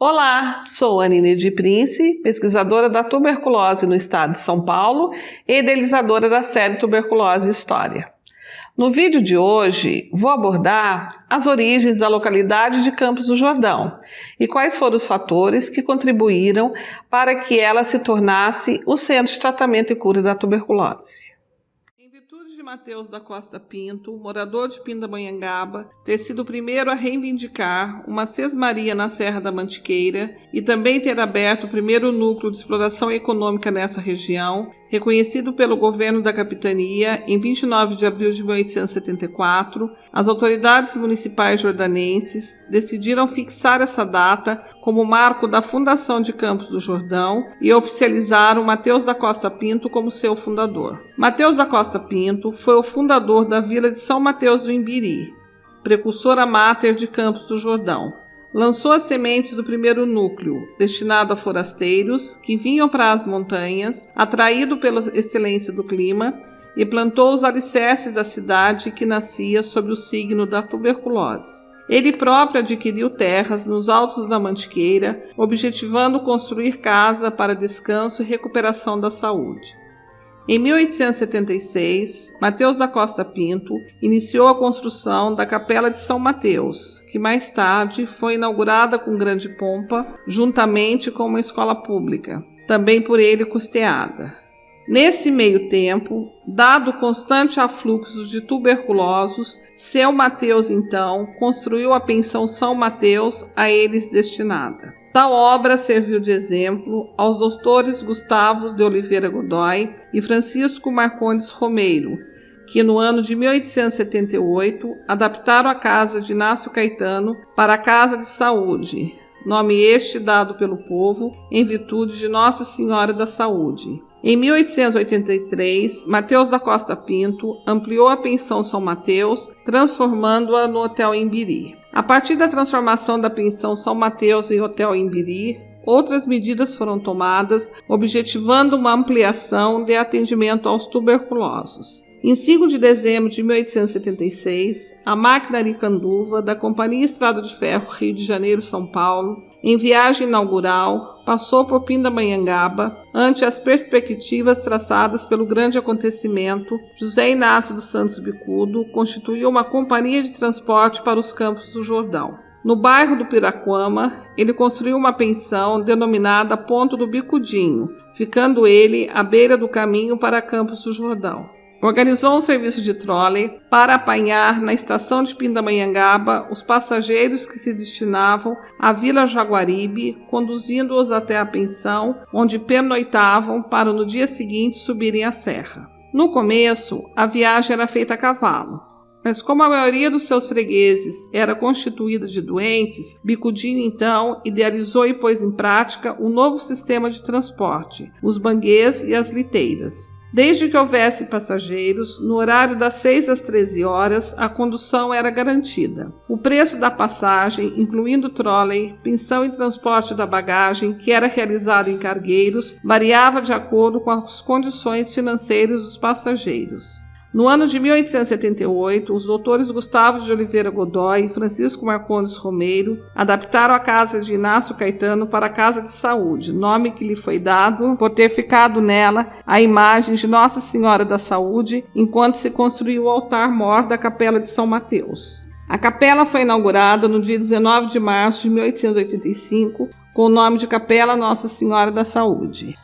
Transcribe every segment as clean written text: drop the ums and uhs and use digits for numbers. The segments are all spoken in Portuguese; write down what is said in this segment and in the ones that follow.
Olá, sou Anine de Prince, pesquisadora da tuberculose no estado de São Paulo e idealizadora da série Tuberculose História. No vídeo de hoje, vou abordar as origens da localidade de Campos do Jordão e quais foram os fatores que contribuíram para que ela se tornasse o centro de tratamento e cura da tuberculose. Em virtude de Mateus da Costa Pinto, morador de Pindamonhangaba, ter sido o primeiro a reivindicar uma sesmaria na Serra da Mantiqueira e também ter aberto o primeiro núcleo de exploração econômica nessa região, reconhecido pelo governo da capitania em 29 de abril de 1874, as autoridades municipais jordanenses decidiram fixar essa data como marco da fundação de Campos do Jordão e oficializaram Mateus da Costa Pinto como seu fundador. Mateus da Costa Pinto foi o fundador da vila de São Mateus do Imbiri, precursora máter de Campos do Jordão. Lançou as sementes do primeiro núcleo, destinado a forasteiros que vinham para as montanhas, atraído pela excelência do clima, e plantou os alicerces da cidade que nascia sob o signo da tuberculose. Ele próprio adquiriu terras nos altos da Mantiqueira, objetivando construir casa para descanso e recuperação da saúde. Em 1876, Mateus da Costa Pinto iniciou a construção da Capela de São Mateus, que mais tarde foi inaugurada com grande pompa, juntamente com uma escola pública, também por ele custeada. Nesse meio tempo, dado o constante afluxo de tuberculosos, seu Mateus, então, construiu a pensão São Mateus a eles destinada. Tal obra serviu de exemplo aos doutores Gustavo de Oliveira Godoy e Francisco Marcondes Romeiro, que no ano de 1878 adaptaram a casa de Inácio Caetano para a Casa de Saúde, nome este dado pelo povo em virtude de Nossa Senhora da Saúde. Em 1883, Mateus da Costa Pinto ampliou a pensão São Mateus, transformando-a no Hotel Imbiri. A partir da transformação da pensão São Mateus em Hotel Imbiri, outras medidas foram tomadas, objetivando uma ampliação de atendimento aos tuberculosos. Em 5 de dezembro de 1876, a máquina Aricanduva da Companhia Estrada de Ferro Rio de Janeiro-São Paulo, em viagem inaugural, passou por Pindamonhangaba, ante as perspectivas traçadas pelo grande acontecimento. José Inácio dos Santos Bicudo constituiu uma companhia de transporte para os Campos do Jordão. No bairro do Piraquama, ele construiu uma pensão denominada Ponto do Bicudinho, ficando ele à beira do caminho para Campos do Jordão. Organizou um serviço de trole para apanhar na estação de Pindamonhangaba os passageiros que se destinavam à Vila Jaguaribe, conduzindo-os até a pensão, onde pernoitavam para no dia seguinte subirem a serra. No começo, a viagem era feita a cavalo, mas como a maioria dos seus fregueses era constituída de doentes, Bicudinho então idealizou e pôs em prática um novo sistema de transporte, os banguês e as liteiras. Desde que houvesse passageiros, no horário das 6 às 13 horas, a condução era garantida. O preço da passagem, incluindo troley, pensão e transporte da bagagem, que era realizado em cargueiros, variava de acordo com as condições financeiras dos passageiros. No ano de 1878, os doutores Gustavo de Oliveira Godoy e Francisco Marcondes Romeiro adaptaram a casa de Inácio Caetano para a Casa de Saúde, nome que lhe foi dado por ter ficado nela a imagem de Nossa Senhora da Saúde, enquanto se construiu o altar-mor da Capela de São Mateus. A capela foi inaugurada no dia 19 de março de 1885, com o nome de Capela Nossa Senhora da Saúde.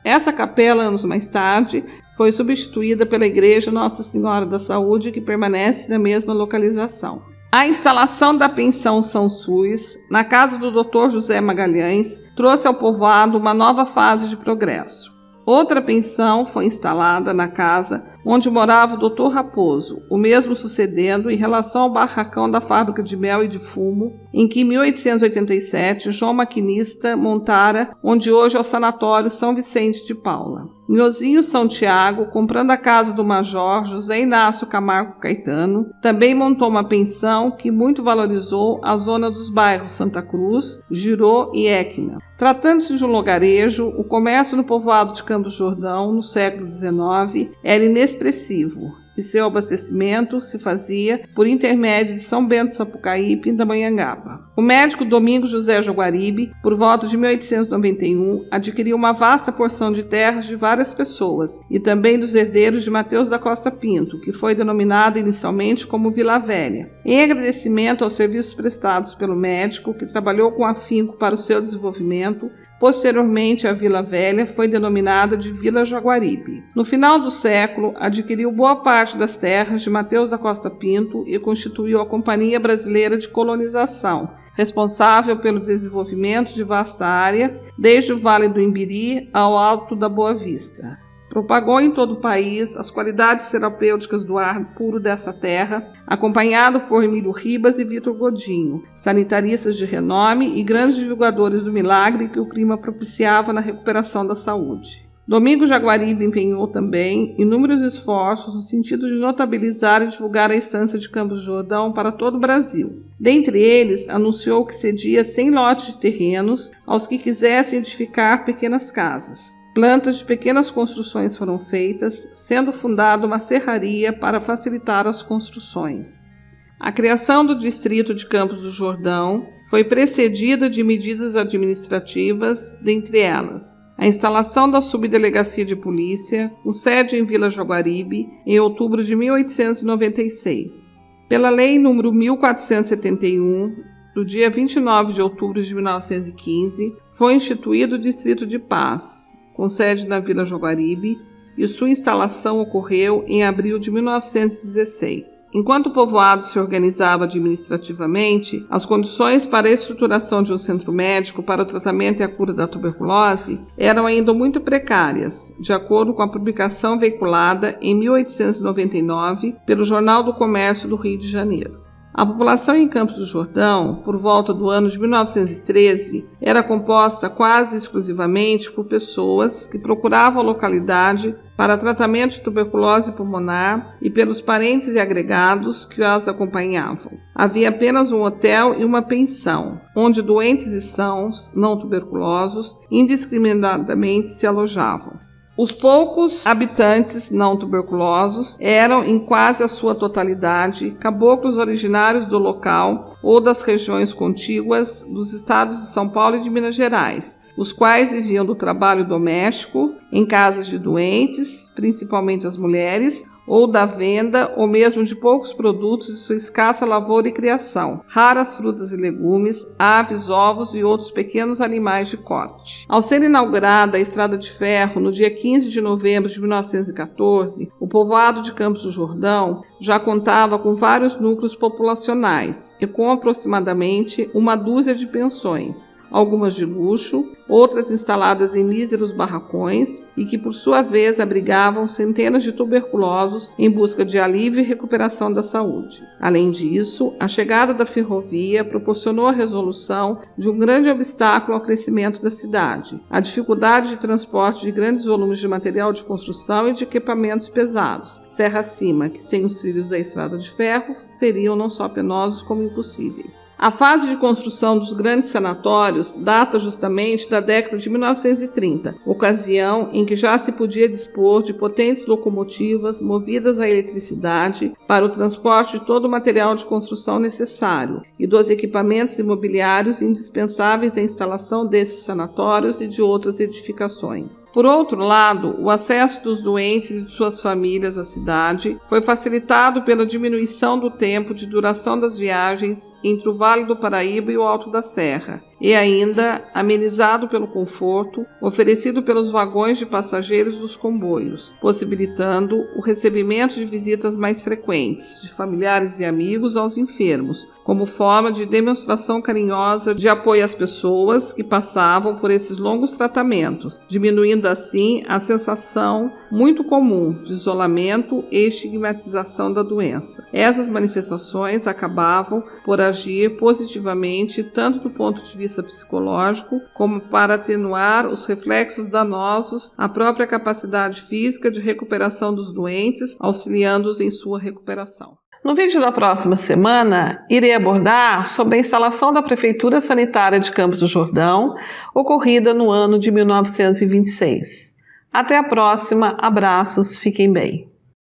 Essa capela, anos mais tarde, foi substituída pela Igreja Nossa Senhora da Saúde, que permanece na mesma localização. A instalação da pensão São Suis, na casa do Dr. José Magalhães, trouxe ao povoado uma nova fase de progresso. Outra pensão foi instalada na casa onde morava o Dr. Raposo, o mesmo sucedendo em relação ao barracão da fábrica de mel e de fumo, em que em 1887 João Maquinista montara onde hoje é o Sanatório São Vicente de Paula. Em Ozinho São Tiago, comprando a casa do Major José Inácio Camargo Caetano, também montou uma pensão que muito valorizou a zona dos bairros Santa Cruz, Girô e Équina. Tratando-se de um lugarejo, o comércio no povoado de Campos do Jordão, no século XIX, era inexpressivo e seu abastecimento se fazia por intermédio de São Bento Sapucaí e Pindamonhangaba. O médico Domingos José Jaguaribe, por volta de 1891, adquiriu uma vasta porção de terras de várias pessoas e também dos herdeiros de Mateus da Costa Pinto, que foi denominada inicialmente como Vila Velha. Em agradecimento aos serviços prestados pelo médico, que trabalhou com afinco para o seu desenvolvimento, posteriormente, a Vila Velha foi denominada de Vila Jaguaribe. No final do século, adquiriu boa parte das terras de Mateus da Costa Pinto e constituiu a Companhia Brasileira de Colonização, responsável pelo desenvolvimento de vasta área, desde o Vale do Imbiri ao Alto da Boa Vista. Propagou em todo o país as qualidades terapêuticas do ar puro dessa terra, acompanhado por Emílio Ribas e Vitor Godinho, sanitaristas de renome e grandes divulgadores do milagre que o clima propiciava na recuperação da saúde. Domingos Jaguaribe empenhou também inúmeros esforços no sentido de notabilizar e divulgar a estância de Campos do Jordão para todo o Brasil. Dentre eles, anunciou que cedia 100 lotes de terrenos aos que quisessem edificar pequenas casas. Plantas de pequenas construções foram feitas, sendo fundada uma serraria para facilitar as construções. A criação do distrito de Campos do Jordão foi precedida de medidas administrativas, dentre elas a instalação da Subdelegacia de Polícia, com sede em Vila Jaguaribe, em outubro de 1896. Pela Lei nº 1471, do dia 29 de outubro de 1915, foi instituído o Distrito de Paz, com sede na Vila Jaguaribe, e sua instalação ocorreu em abril de 1916. Enquanto o povoado se organizava administrativamente, as condições para a estruturação de um centro médico para o tratamento e a cura da tuberculose eram ainda muito precárias, de acordo com a publicação veiculada em 1899 pelo Jornal do Comércio do Rio de Janeiro. A população em Campos do Jordão, por volta do ano de 1913, era composta quase exclusivamente por pessoas que procuravam a localidade para tratamento de tuberculose pulmonar e pelos parentes e agregados que as acompanhavam. Havia apenas um hotel e uma pensão, onde doentes e sãos, não tuberculosos, indiscriminadamente se alojavam. Os poucos habitantes não tuberculosos eram, em quase a sua totalidade, caboclos originários do local ou das regiões contíguas dos estados de São Paulo e de Minas Gerais, os quais viviam do trabalho doméstico, em casas de doentes, principalmente as mulheres, ou da venda ou mesmo de poucos produtos de sua escassa lavoura e criação, raras frutas e legumes, aves, ovos e outros pequenos animais de corte. Ao ser inaugurada a Estrada de Ferro no dia 15 de novembro de 1914, o povoado de Campos do Jordão já contava com vários núcleos populacionais e com aproximadamente uma dúzia de pensões, algumas de luxo, outras instaladas em míseros barracões e que, por sua vez, abrigavam centenas de tuberculosos em busca de alívio e recuperação da saúde. Além disso, a chegada da ferrovia proporcionou a resolução de um grande obstáculo ao crescimento da cidade, a dificuldade de transporte de grandes volumes de material de construção e de equipamentos pesados, serra acima, que sem os trilhos da estrada de ferro seriam não só penosos como impossíveis. A fase de construção dos grandes sanatórios data justamente da década de 1930, ocasião em que já se podia dispor de potentes locomotivas movidas à eletricidade para o transporte de todo o material de construção necessário e dos equipamentos imobiliários indispensáveis à instalação desses sanatórios e de outras edificações. Por outro lado, o acesso dos doentes e de suas famílias à cidade foi facilitado pela diminuição do tempo de duração das viagens entre o Vale do Paraíba e o Alto da Serra, e ainda amenizado pelo conforto oferecido pelos vagões de passageiros dos comboios, possibilitando o recebimento de visitas mais frequentes de familiares e amigos aos enfermos, como forma de demonstração carinhosa de apoio às pessoas que passavam por esses longos tratamentos, diminuindo assim a sensação muito comum de isolamento e estigmatização da doença. Essas manifestações acabavam por agir positivamente tanto do ponto de vista psicológico, como para atenuar os reflexos danosos à própria capacidade física de recuperação dos doentes, auxiliando-os em sua recuperação. No vídeo da próxima semana, irei abordar sobre a instalação da Prefeitura Sanitária de Campos do Jordão, ocorrida no ano de 1926. Até a próxima, abraços, fiquem bem.